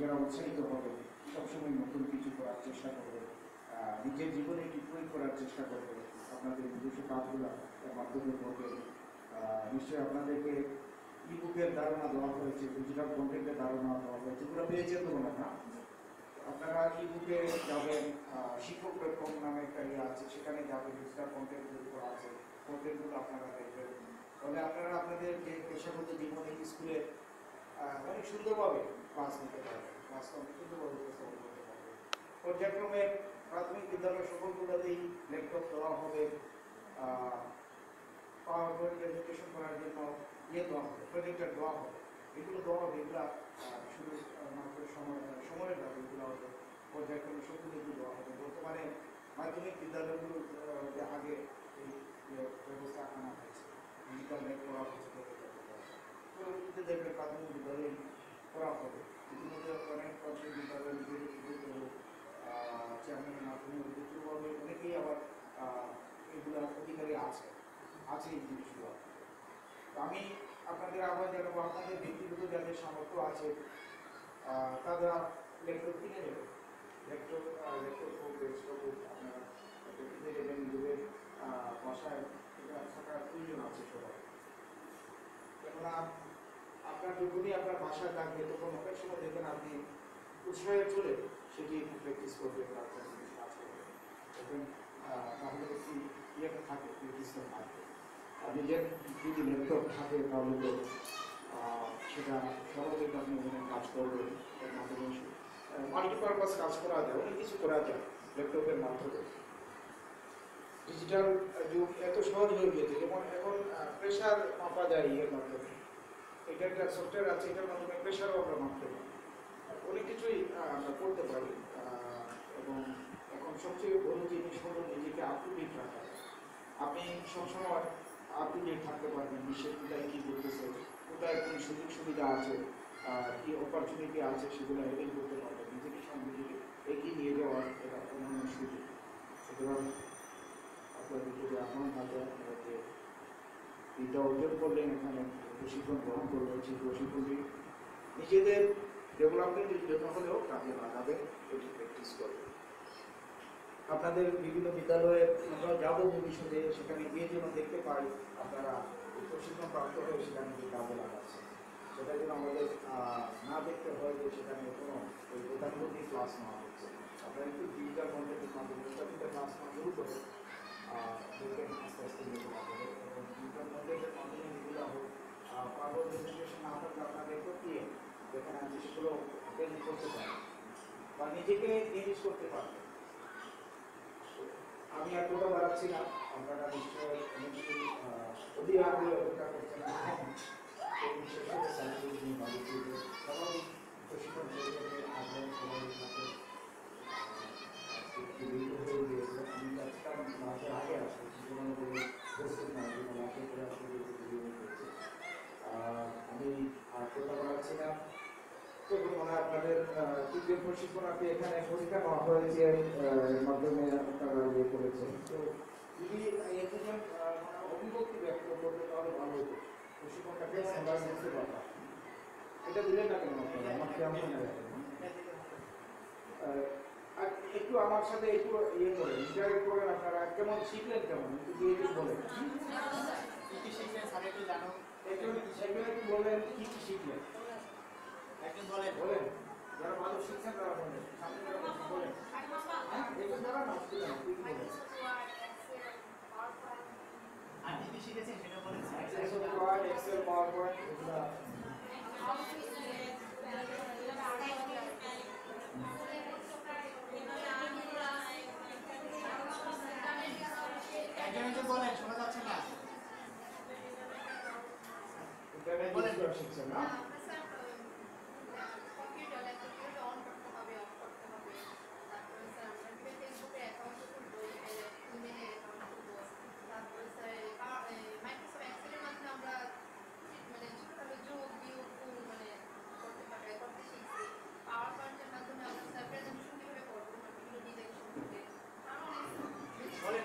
আপনারা উৎসাহিত হবেন, সবসময় নতুন কিছু করার চেষ্টা করবেন, নিজের জীবনে একটি প্রয়োগ করার চেষ্টা করবেন, আপনাদের নিজস্ব কাজগুলো মাধ্যমে করবেন। নিশ্চয়ই আপনাদেরকে ইবুকের ধারণা দেওয়া হয়েছে, ডিজিটাল কন্টেন্টের ধারণা দেওয়া হয়েছে, এগুলো পেয়েছেন তো মনে না? আপনারা ইবুকে যাবেন, শিক্ষক প্ল্যাটফর্ম নামে একটা ইয়ে আছে, সেখানে যাবেন, ডিজিটাল কন্টেন্ট তৈরি করা আছে, কন্টেন্টগুলো আপনারা দেখবেন। তাহলে আপনারা আপনাদের যে পেশাগত জীবনে স্কুলে অনেক সুন্দরভাবে ক্লাস নিতে পারবেন, ক্লাস অনেক সুন্দরভাবে উপস্থাপন করতে পারবেন। পর্যায়ক্রমে প্রাথমিক বিদ্যালয়ের সকলগুলোতেই ল্যাপটপ দেওয়া হবে, পাওয়ার পয়েন্ট প্রেজেন্টেশন করার জন্য দেওয়া হবে, প্রজেক্টর দেওয়া হবে, এগুলো দেওয়া হবে। এগুলো শুধু মাত্র সময়ের ব্যাপার, এগুলো হবে পর্যায়ক্রমে সবগুলো দেওয়া হবে। বর্তমানে মাধ্যমিক বিদ্যালয়গুলো আগে এই ব্যবস্থা আনা হয়েছে, ডিজিটাল ল্যাব করা হয়েছে, পরবর্তীতে দেখবে প্রাথমিক বিদ্যালয় করা হবে। ইতিমধ্যে অনেক প্রাথমিক বিদ্যালয় চেয়ারম্যানের মাধ্যমে হবে, অনেকেই আবার এগুলো অধিকারী আছে এই জিনিসগুলো। আমি আপনাদের আহ্বান জানাবো, আপনাদের ব্যক্তিগত যাদের সামর্থ্য আছে তারা ল্যাপটপ কিনে নেবেন, ল্যাপটপ হোক, ডেস্কটপ হোক, আপনারা কিনে নেবেন। নিজেদের বাসায় থাকার প্রয়োজন আছে সবাই। কেননা আপনার যখনই আপনার বাসায় থাকবে তখন অনেক সময় দেখবেন আপনি উৎসাহে চলে সেটি একটু প্র্যাকটিস করবেন, কাজ করবেন, তখন তাহলে একটি ইয়েটা থাকে, প্র্যাকটিসটা থাকবে। আর নিজের যদি ল্যাপটপ থাকে তাহলে তো সেটা সহজে আপনি ওখানে কাজ করবেন, এর মাধ্যমে মাল্টিপারপাস কাজ করা যায়, অনেক কিছু করা যায় ল্যাপটপের মাধ্যমে। ডিজিটাল যুগ এত সহজ হয়ে গিয়েছে, যেমন এখন প্রেশার মাপা যায় এর মাধ্যমে, এটা একটা সফটওয়্যার আছে, এটার মাধ্যমে প্রেশারও আমরা মাপতে পারি, অনেক কিছুই আমরা করতে পারি। এবং এখন সবচেয়ে বড় জিনিস হলো নিজেকে আপ টু ডেট রাখা। আপনি সবসময় আপ টু ডেট থাকতে পারবেন, বিশ্বের কোথায় কী করতেছে, কোথায় কোন সুযোগ সুবিধা আছে, কী অপরচুনিটি আছে, সেগুলো অ্যাভেল করতে পারবেন, নিজেকে সঙ্গে এগিয়ে নিয়ে যাওয়ার এটা অন্যান্য সুযোগ। সুতরাং আপনাদের যদি আহ্বান থাকে, আপনারা যে বিদ্যা অর্জন করলেন, এখানে প্রশিক্ষণ গ্রহণ করলেন, সেই প্রশিক্ষণটি নিজেদের ডেভেলপমেন্টের জন্য হলেও কাজে লাগাবে, এটি প্র্যাকটিস করবে। আপনাদের বিভিন্ন বিদ্যালয়ে আমরা যাবো ভবিষ্যতে, সেখানে গিয়ে যেন দেখতে পাই আপনারা প্রশিক্ষণ প্রাপ্ত হয়ে সেখানে গিয়ে কাজে লাগাচ্ছে। সেটা যেন আমাদের না দেখতে হয় যে সেখানে কোনো ওই প্রধানমন্ত্রী ক্লাস নেওয়া হচ্ছে। আপনারা একটু ডিজিটাল কন্টেন্টের মাধ্যমে ক্লাস নেওয়া শুরু করে দেখবেন আস্তে আস্তে নিতে পারবে। এবং ডিজিটাল কন্টেন্টের মাধ্যমে যেগুলো হোক, পাওয়ার প্রেজেন্টেশন না থাকলে আপনাদের প্রক্রিয়া যেখানে আছে সেগুলো প্রেজেন্ট করতে পারেন বা নিজেকে জিনিস করতে পারবেন। আমি আর কোথাও বাড়াচ্ছি না, আপনারা নিশ্চয়ই অনেকেই অধীর আগ্রহে অপেক্ষা করছেন স্বাভাবিক প্রশিক্ষণ আগ্রহ সবাই থাকে। আমি চাচ্ছিলাম মাসের আগে আসবো, জীবনে প্রস্তুত না, জীবনে আগে করে আসলে আমি আর কোথাও বাড়াচ্ছি না। তো মনে হয় আপনাদের তৃতীয় প্রশিক্ষণ আপনি এখানে পরীক্ষা নেওয়া হয়েছে, মাধ্যমে আপনারা ইয়ে করেছেন। তো যদি একজন অভিভক্তি ব্যক্ত করতে তাহলে ভালো হতো, প্রশিক্ষণটাকে আমরা বুঝতে পারতাম। এটা দিলেন না কেন আপনারা? আমার কেমন একটু আমার সাথে একটু ইয়ে করেন, ইন্টারেক্ট করেন, আপনারা কেমন শিখলেন, কেমন একটু দিয়ে বলেন কি শিখলেন স্যার, একটু জানো, একটু বললেন কি শিখলেন, একজন বলেন যারা ভালো শিখছেন তারা বলেন, সামনে যারা বলেন, হ্যাঁ একটু যারা না বলেন আর কি শিখেছেন সেটা বলেন। এক্সেল, পাওয়ার পয়েন্ট, এগুলো একজন বলেন, শোনা যাচ্ছে না, ইন্টারনেট শিখছেন না?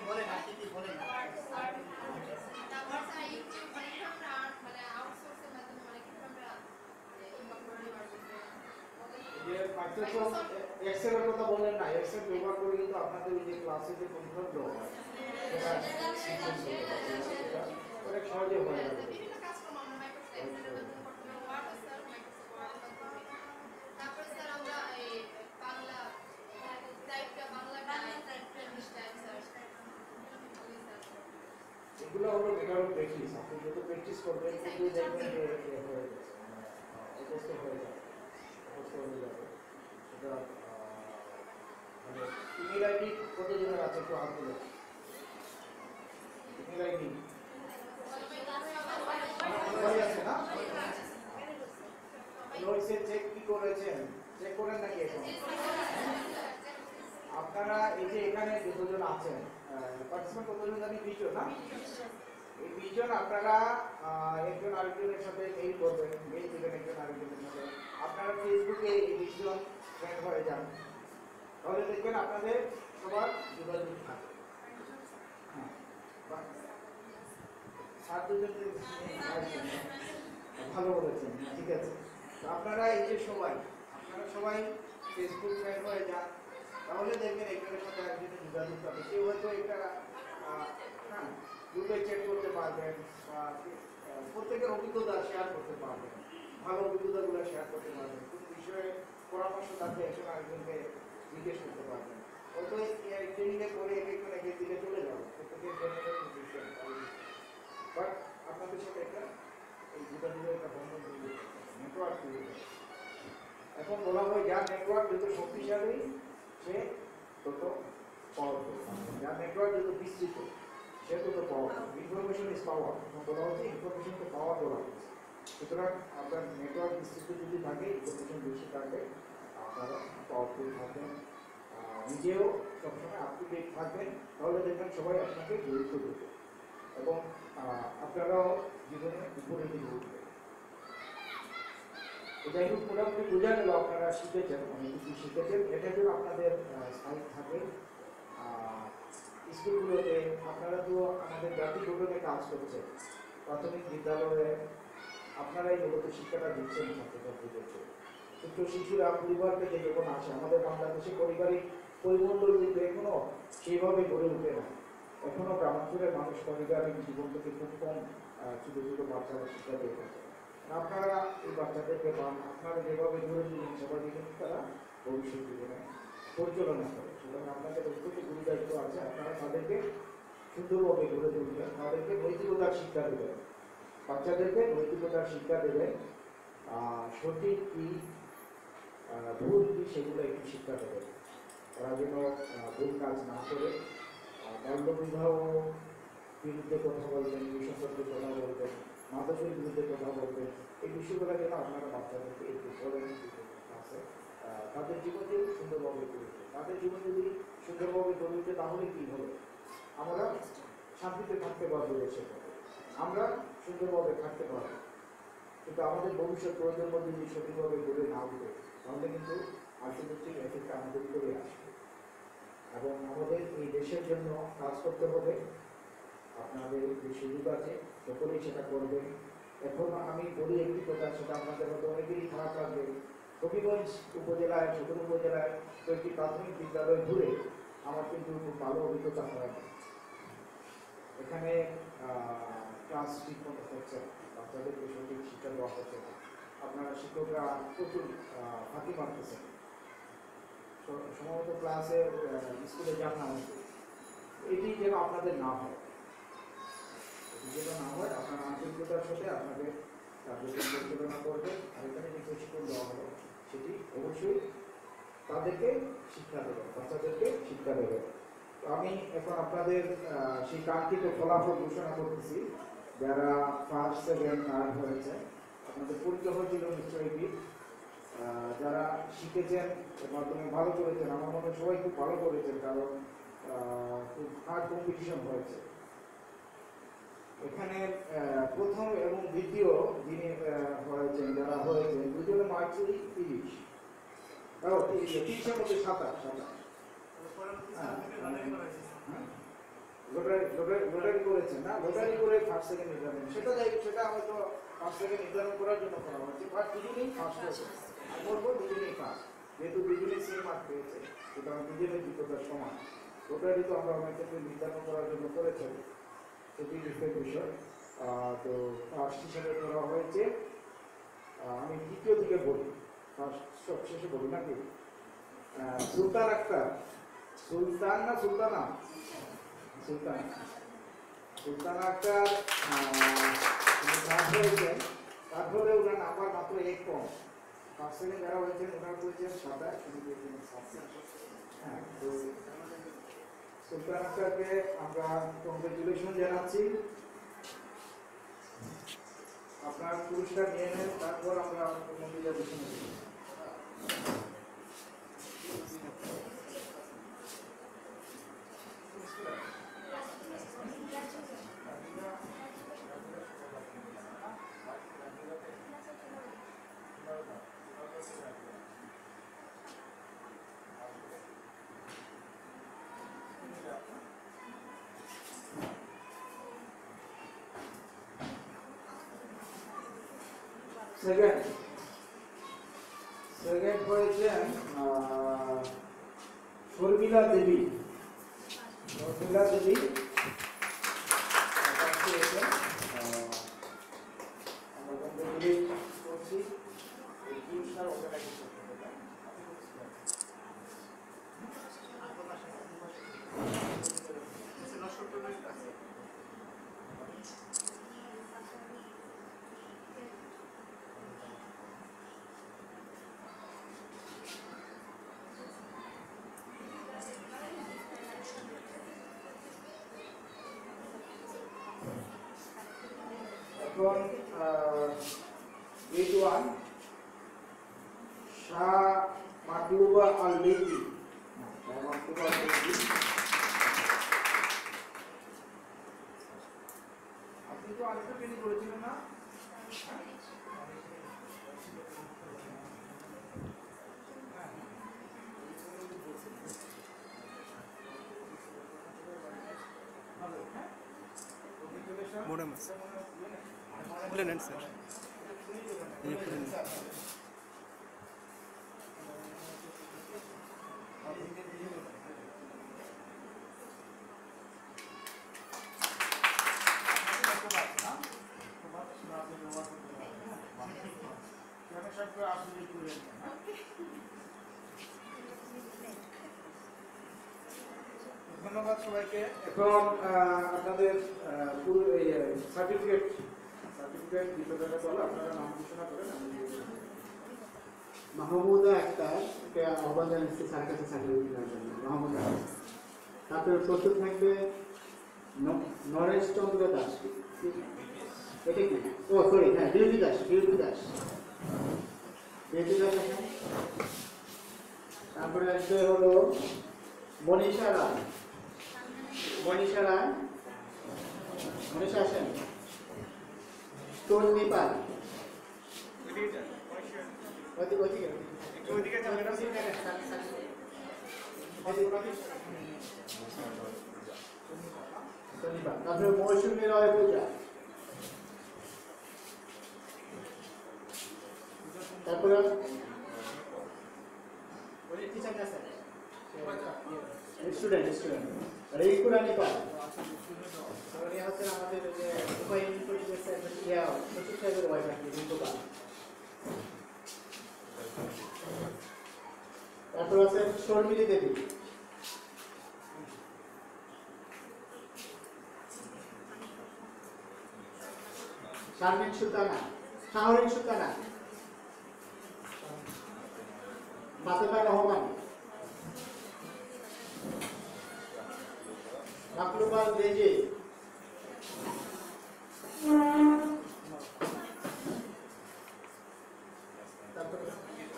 বলেন আর কি বলেন। যে মাইক্রোসফট এক্সেলের কথা বললেন না, এক্সেল ব্যবহার করে কিন্তু আপনাদের ওই যে ক্লাসে যে কন্ট্রোল হয় সেটা অনেক সহজে হয়ে যাবে। বিভিন্ন কাজকর্ম আমরা মাইক্রোসফট এক্সেলের মাধ্যমে করতে পারি, ওয়ার্ড স্যার মাইক্রোসফট ওয়ার্ডের মাধ্যমে। তারপরে স্যার আমরা এই বাংলা টাইপটা Bangla type English type sir এগুলো হলো মেটার অফ প্র্যাকটিস। আপনি যত প্র্যাকটিস করবেন তত দেখবেন যে হয়ে যাচ্ছে, অভ্যস্ত হয়ে যাবে, অভ্যস্ত হয়ে যাবে। সেটা মানে ইমেল আইডি কতজনের আছে একটু হাত তুলে। ইমেল আইডি সবাই আছে না? রয়েছে, চেক কি করেছেন? চেক করেন নাকি এখন? আপনারা এই যে এখানে যতজন আছেন, পার্টিসিপেন্ট কতজন জানি? 20 জন না? এই 20 জন আপনারা একজন আরেকজনের সাথে মেইল করবেন, মেইল দিবেন একজন আরেকজনের সাথে। আপনারা ফেসবুকে এই 20 জন ফ্রেন্ড হয়ে যান, তাহলে দেখবেন আপনাদের সবার যোগাযোগ থাকে। হ্যাঁ, 7 জন ভালো বলেছেন, ঠিক আছে। তো আপনারা এই যে আপনারা সবাই ফেসবুক ফ্রেন্ড হয়ে যান, তাহলে দেখবেন একজনের সাথে আরেকজনের যোগাযোগ থাকে। কেউ হয়তো একটা হ্যাঁ গ্রুপে চেক করতে পারবেন, প্রত্যেকের অভিজ্ঞতা শেয়ার করতে পারবেন, ভালো অভিজ্ঞতাগুলো শেয়ার করতে পারবেন, কোনো বিষয়ে পরামর্শ থাকলে একজন আরেকজনকে জিজ্ঞেস করতে পারবেন। হয়তো ট্রেনিংয়ে করে একজন একের দিকে চলে যাবে, প্রত্যেকের বিষয়, বাট আপনাদের সাথে একটা এই যোগাযোগের একটা বন্ধন তৈরি নেটওয়ার্ক তৈরি হবে। এখন বলা হয় যার নেটওয়ার্ক যত শক্তিশালী সে তত পাওয়ারফুল, যার নেটওয়ার্ক যত বিস্তৃত সে তত পাওয়ারফুল। ইনফরমেশন ইজ পাওয়ার, বলা হচ্ছে ইনফরমেশনকে পাওয়ার বলা হচ্ছে। সুতরাং আপনার নেটওয়ার্ক বিস্তৃত যদি থাকে, ইনফরমেশন বেশি থাকবে, আপনারা পাওয়ারফুল থাকবেন, নিজেও সবসময় আপ টু ডেট থাকবেন, তাহলে দেখবেন সবাই আপনাকে গুরুত্ব দেবে এবং আপনারাও জীবনে উপরে দিকে উঠবেন। যাই হোক, মোটামুটি বোঝা গেল আপনারা শিখেছেন, অনেক কিছু শিখেছেন। এটা যেন আপনাদের সাইড থাকে। স্কুলগুলোতে আপনারা তো আমাদের জাতি গঠনে কাজ করছেন, প্রাথমিক বিদ্যালয়ে আপনারাই মূলত শিক্ষাটা দিচ্ছেন ছাত্রছাত্রীদেরকে। ছোট্ট শিশুরা পরিবার থেকে যখন আসে, আমাদের বাংলাদেশে পারিবারিক পরিমণ্ডল কিন্তু এখনো সেইভাবে গড়ে ওঠে না। এখনো গ্রামাঞ্চলের মানুষ পারিবারিক জীবন থেকে খুব কম ছোট ছোট বাচ্চারা শিক্ষা দিয়ে থাকে। আপনারা এই বাচ্চাদেরকে পান, আপনারা যেভাবে ধরে দিলেন সবাই কিন্তু তারা ভবিষ্যৎ জীবনে পরিচালনা করে। সুতরাং আপনাদের অত্যন্ত গুরু দায়িত্ব আছে, আপনারা তাদেরকে সুন্দরভাবে গড়ে তুলবেন, তাদেরকে নৈতিকতার শিক্ষা দেবেন, বাচ্চাদেরকে নৈতিকতার শিক্ষা দেবেন, সঠিক কি ভুল কি সেগুলো একটু শিক্ষা দেবেন। তারা যেন ভুল কাজ না করে, বাল্য বিবাহ বিরুদ্ধে কথা বলবেন, বিষয়পত্রে কথা বলবেন, মাদকের বিরুদ্ধে কথা বলবেন, এই বিষয়গুলো যেন আপনারা বাচ্চাদেরকে একটু বলেন আছে, তাদের জীবনে সুন্দরভাবে গড়ে উঠে। তাদের জীবন যদি সুন্দরভাবে গড়ে উঠে তাহলে কি হবে? আমরা শান্তিতে থাকতে পারবো, দেশে আমরা সুন্দরভাবে থাকতে পারবো। কিন্তু আমাদের ভবিষ্যৎ প্রজন্ম যদি সঠিকভাবে গড়ে না উঠে, তাহলে কিন্তু আলটিমেটলি এফেক্টটা আমাদের উপরে আসবে। এবং আমাদের এই দেশের জন্য কাজ করতে হবে। আপনাদের যে সুযোগ আছে সকলেই সেটা করবেন। এখন আমি বলি একটি কথা, সেটা আপনাদের মধ্যে অনেকেরই খারাপ লাগবে। হবিগঞ্জ উপজেলায়, সদর উপজেলায় কয়েকটি প্রাথমিক বিদ্যালয় ঘুরে আমার কিন্তু খুব ভালো অভিজ্ঞতা হয়। এখানে ক্লাস ঠিক মতো হচ্ছে না, বাচ্চাদেরকে সঠিক শিক্ষা দেওয়া হচ্ছে না, আপনারা শিক্ষকরা প্রচুর ফাঁকি মারতেছেন, সম্ভবত ক্লাসে স্কুলে যান না হচ্ছে। এটি যেন আপনাদের না হয়, এটি যেন না হয়, আপনার আন্তরিকতার সাথে আপনাদের কার্যক্রম পরিচালনা করবেন। আর এখানে যে প্রশিক্ষণ দেওয়া হলো সেটি অবশ্যই তাদেরকে শিক্ষা দেবেন, বাচ্চাদেরকে শিক্ষা দেবেন। তো আমি এখন আপনাদের সেই কাঙ্ক্ষিত ফলাফল ঘোষণা করতেছি। যারা ফার্স্ট, সেকেন্ড, থার্ড হয়েছে, আপনাদের পরীক্ষা হয়েছিল নিশ্চয়ই কি, যারা শিখেছেন মাধ্যমে ভালো করেছেন, আমার মনে হয় সবাই খুব ভালো করেছেন, কারণ খুব হার্ড কম্পিটিশন হয়েছে। এখানে প্রথম এবং দ্বিতীয় যিনি হয়েছেন, যারা হয়েছেন, দুজনে মার্কস 30, 30-এর মধ্যে 27। লটারি করেছেন না, লটারি করে ফার্স্ট সেকেন্ড নির্ধারণ, সেটা হয়তো ফার্স্ট সেকেন্ড নির্ধারণ করার জন্য করা হচ্ছে। বাট দুজনেই ফার্স্ট হয়েছে, আর বলবো দুজনেই ফার্স্ট। মার্ক পেয়েছে, সুতরাং দুজনের যোগ্যতার সমান। ওটা কিন্তু আমরা অনেক ক্ষেত্রে নির্ধারণ করার জন্য করেছেন, সেটি বিষয় বিষয়। তো ফার্স্ট হিসেবে ধরা হয়েছে, আমি দ্বিতীয় দিকে বলি, ফার্স্ট সব শেষে বলি নাকি, সুলতান আক্তার। সুলতান না সুলতানা? সুলতান। সুলতান আক্তার হয়েছেন, তারপরে ওনার নাম্বার মাত্র 1 কম। ফার্স্ট সেকেন্ড যারা হয়েছেন ওনারা করেছেন 27, তিনি পেয়েছেন 7। হ্যাঁ, তো সুলতান আক্তারকে আমরা কংগ্রেচুলেশন জানাচ্ছি। আপনার পুরস্কার নিয়ে নেন, তারপর আমরা মন্দিরে বসে নেব। সেকেন্ড হয়েছেন শর্মিলা দেবী। শর্মিলা দেবী আমরা কংগ্রেচুলেট করছি। এই পুরস্কার অর্গানাইজেশন এখন grade 1 শাহ মাহবুবা আল-লেথি। শাহ মাহবুবা আল-লেথি, আপনি তো আরেকটা ট্রেনিং করেছিলেন না? मोडम खुले नेट सर ये खुले नेट ধন্যবাদ সবাইকে। এখন আপনাদের সার্টিফিকেট বিষয়টা বলো, আপনারা নাম ঘোষণা করেন। মাহমুদা আক্তারকে আহ্বান জানাচ্ছি স্যারের কাছে সার্টিফিকেট নেওয়ার জন্য। মাহমুদা, তারপরে প্রস্তুত থাকবে নরেশ চন্দ্র দাস। এটা কি? ও সরি, হ্যাঁ, বিরোধী দাস। তারপরে আসবে হলো মনীষা রায়। মনীষা আসেন। তন্নি পাল। তারপরে মৌসুমী রয় পূজা। তারপরে স্টুডেন্ট রেইকুরানি পাল। আমাদের তারপর আছে শর্মিলী দেবী। শাহরিন সুলতানা। ফাতেমা রহমান। মাকলুবাল রেজে।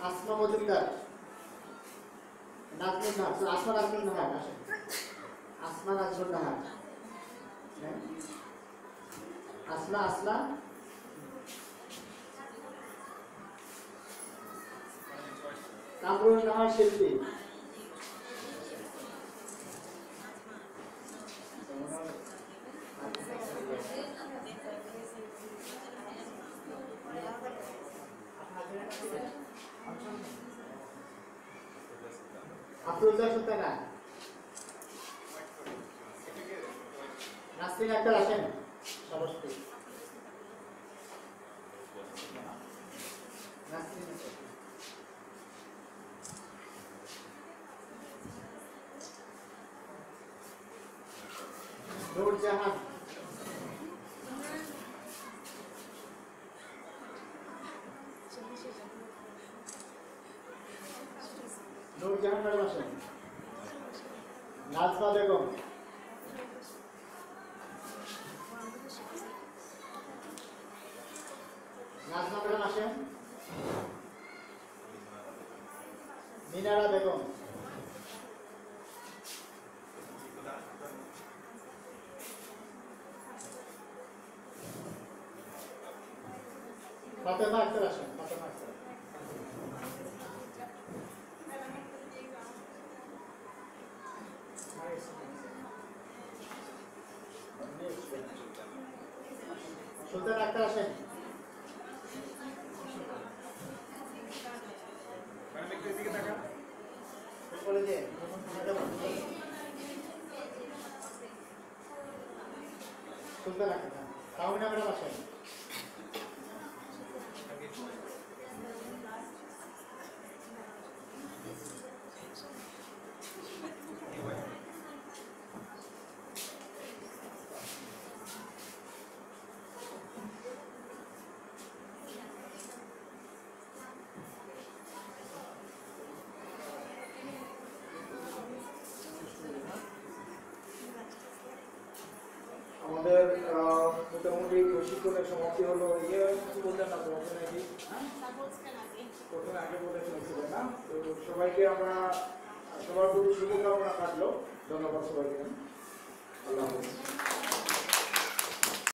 আসমা মজুমদার। আসমা নাজমুন নাহার। আসলা কামরুল নাহার শিল্পী। আফরোজা সুলতানা, নাসরিন আক্তার আসেন, সরস্বতী নাসরিন আক্তার। নূরজাহান, নূরজাহান ম্যাডাম আসেন। নাজমা বেগম, নাজমা ম্যাডাম আসেন। মিনারা বেগম, ফাতেমা আক্তার আসেন। ফাতেমা আক্তার, সুলতান আক্তার আসেন। বলে যে সুলতান আক্তার, তাহমিনা ম্যাডাম আসেন। আমাদের মোটামুটি প্রশিক্ষণের সমাপ্তি হলো। ইয়ে কিছু বললেন না তোমাকে নাকি? প্রথমে আগে বলে ফেলেছিলেন না? তো সবাইকে আমরা সবার প্রতি শুভকামনা থাকলো। ধন্যবাদ সবাইকে। আল্লাহ হাফেজ।